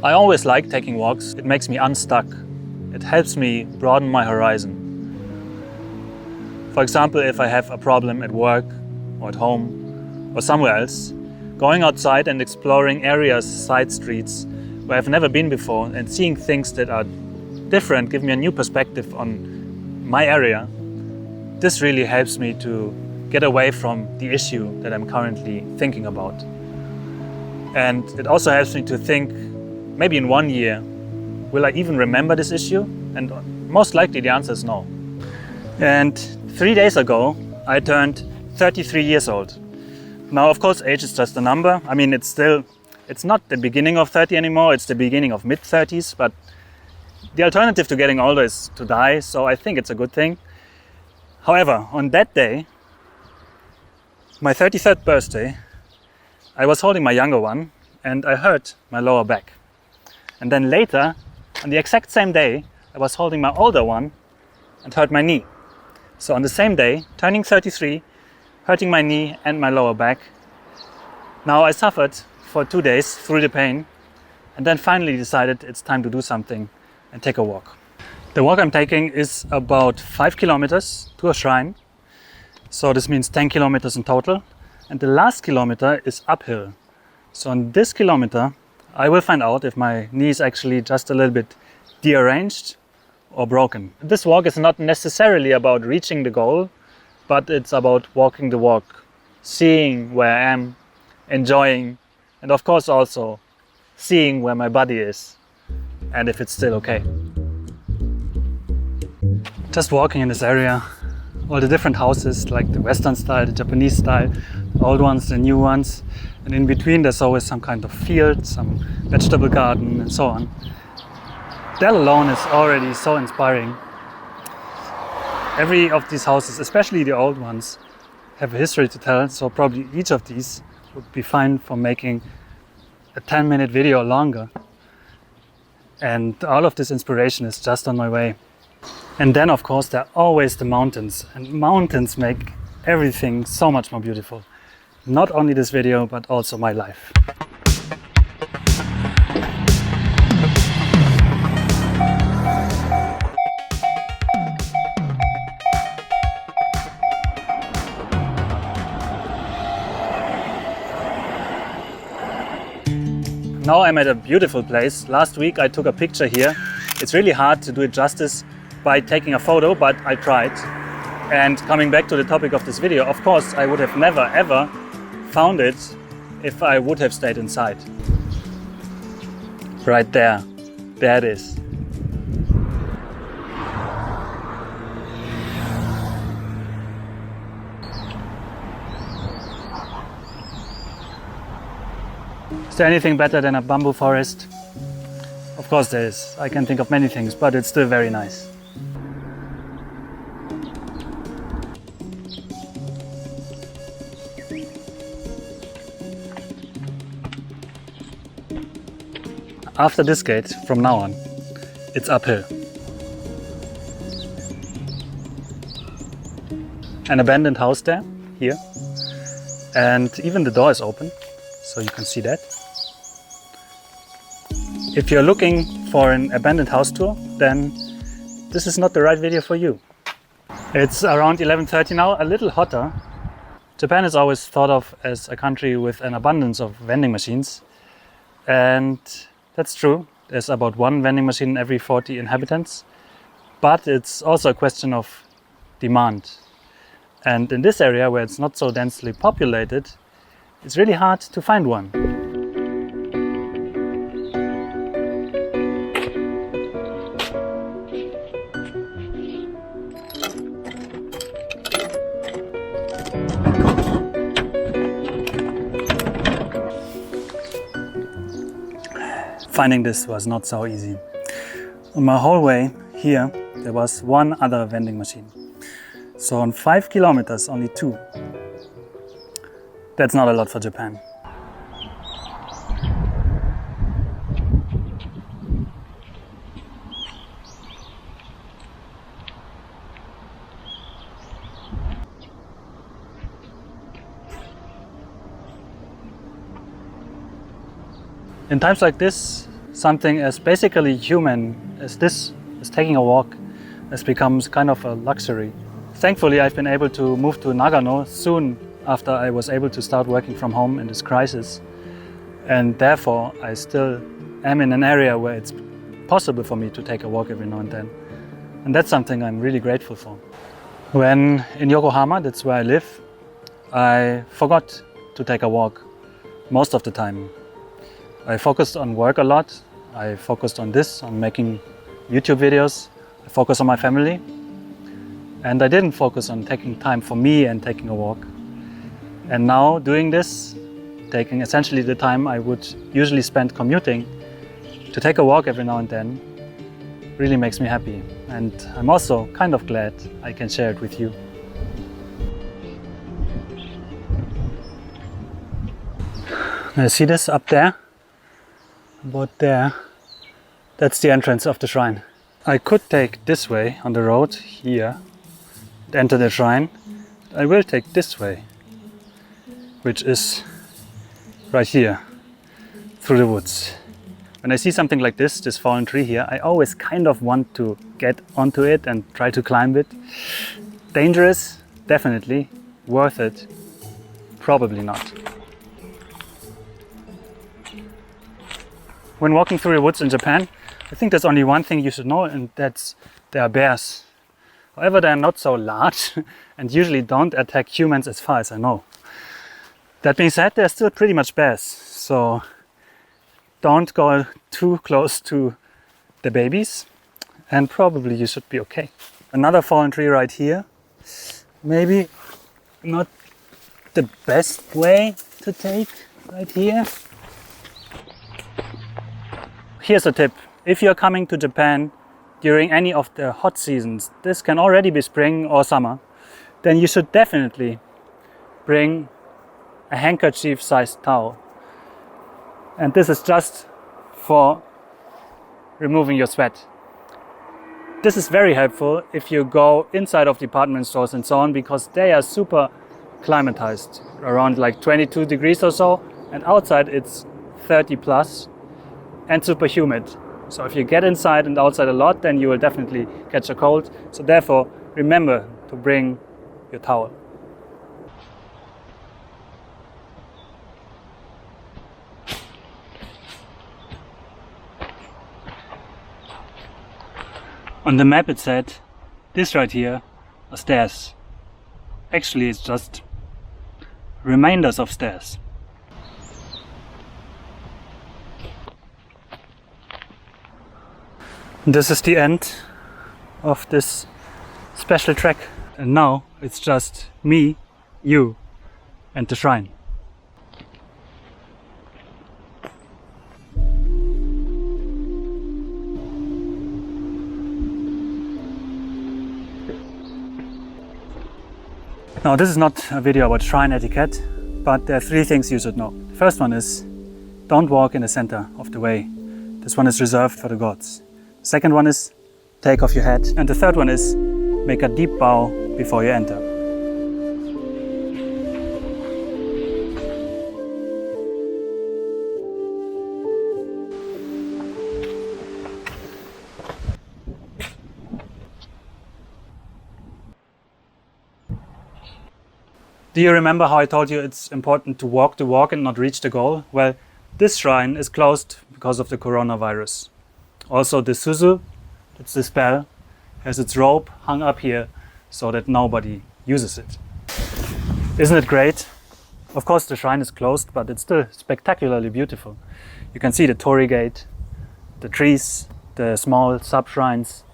I always like taking walks. It makes me unstuck. It helps me broaden my horizon. For example, if I have a problem at work or at home or somewhere else, going outside and exploring areas, side streets where I've never been before and seeing things that are different, give me a new perspective on my area. This really helps me to get away from the issue that I'm currently thinking about. And it also helps me to think, maybe in 1 year, will I even remember this issue? And most likely the answer is no. And 3 days ago, I turned 33 years old. Now, of course, age is just a number. I mean, it's not the beginning of 30 anymore, it's the beginning of mid-30s, but the alternative to getting older is to die, so I think it's a good thing. However, on that day, my 33rd birthday, I was holding my younger one and I hurt my lower back. And then later, on the exact same day, I was holding my older one and hurt my knee. So on the same day, turning 33, hurting my knee and my lower back. Now I suffered for 2 days through the pain and then finally decided it's time to do something and take a walk. The walk I'm taking is about 5 kilometers to a shrine. So this means 10 kilometers in total. And the last kilometer is uphill. So on this kilometer, I will find out if my knee is actually just a little bit dearranged or broken. This walk is not necessarily about reaching the goal, but it's about walking the walk, seeing where I am, enjoying, and of course also seeing where my body is and if it's still okay. Just walking in this area, all the different houses, like the Western style, the Japanese style, the old ones, the new ones, and in between there's always some kind of field, some vegetable garden and so on. That alone is already so inspiring. Every of these houses, especially the old ones, have a history to tell, so probably each of these would be fine for making a 10-minute video longer. And all of this inspiration is just on my way. And then of course there are always the mountains, and mountains make everything so much more beautiful. Not only this video, but also my life. Now I'm at a beautiful place. Last week I took a picture here. It's really hard to do it justice by taking a photo, but I tried. And coming back to the topic of this video, of course I would have never ever found it if I would have stayed inside. Right there. There it is. Is there anything better than a bamboo forest? Of course there is. I can think of many things, but it's still very nice. After this gate, from now on, it's uphill. An abandoned house there, here. And even the door is open, so you can see that. If you're looking for an abandoned house tour, then this is not the right video for you. It's around 11:30 now, a little hotter. Japan is always thought of as a country with an abundance of vending machines. And that's true. There's about 1 vending machine in every 40 inhabitants. But it's also a question of demand. And in this area, where it's not so densely populated, it's really hard to find one. Finding this was not so easy. On my whole way here, there was 1 other vending machine. So on 5 kilometers, only 2. That's not a lot for Japan. In times like this, something as basically human as this, as taking a walk, has become kind of a luxury. Thankfully, I've been able to move to Nagano soon after I was able to start working from home in this crisis. And therefore, I still am in an area where it's possible for me to take a walk every now and then. And that's something I'm really grateful for. When in Yokohama, that's where I live, I forgot to take a walk most of the time. I focused on work a lot. I focused on this, on making YouTube videos. I focused on my family. And I didn't focus on taking time for me and taking a walk. And now doing this, taking essentially the time I would usually spend commuting, to take a walk every now and then really makes me happy. And I'm also kind of glad I can share it with you. Now see this up there? About there. That's the entrance of the shrine. I could take this way on the road here and enter the shrine. I will take this way, which is right here, through the woods. When I see something like this fallen tree here, I always kind of want to get onto it and try to climb it. Dangerous? Definitely. Worth it? Probably not. When walking through the woods in Japan, I think there's only one thing you should know, and that's there are bears. However, they're not so large and usually don't attack humans as far as I know. That being said, they're still pretty much bears, so don't go too close to the babies, and probably you should be okay. Another fallen tree right here. Maybe not the best way to take right here. Here's a tip. If you're coming to Japan during any of the hot seasons, this can already be spring or summer, then you should definitely bring a handkerchief-sized towel. And this is just for removing your sweat. This is very helpful if you go inside of department stores and so on, because they are super climatized, around like 22 degrees or so, and outside it's 30 plus and super humid. So if you get inside and outside a lot, then you will definitely catch a cold. So therefore, remember to bring your towel. On the map it said, this right here are stairs. Actually it's just reminders of stairs. This is the end of this special trek, and now it's just me, you and the shrine. Now this is not a video about shrine etiquette, but there are 3 things you should know. The first one is, don't walk in the center of the way. This one is reserved for the gods. Second one is, take off your hat. And the third one is, make a deep bow before you enter. Do you remember how I told you it's important to walk the walk and not reach the goal? Well, this shrine is closed because of the coronavirus. Also the Suzu, it's this bell, has its rope hung up here so that nobody uses it. Isn't it great? Of course the shrine is closed, but it's still spectacularly beautiful. You can see the torii gate, the trees, the small sub-shrines.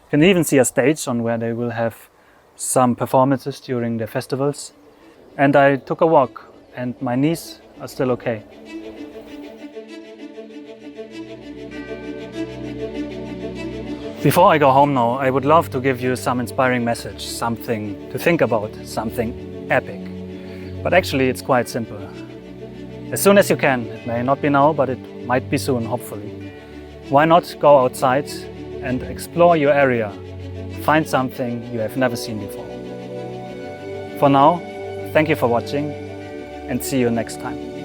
You can even see a stage on where they will have some performances during the festivals. And I took a walk and my knees are still okay. Before I go home now, I would love to give you some inspiring message, something to think about, something epic. But actually it's quite simple. As soon as you can, it may not be now, but it might be soon, hopefully. Why not go outside and explore your area? Find something you have never seen before. For now, thank you for watching and see you next time.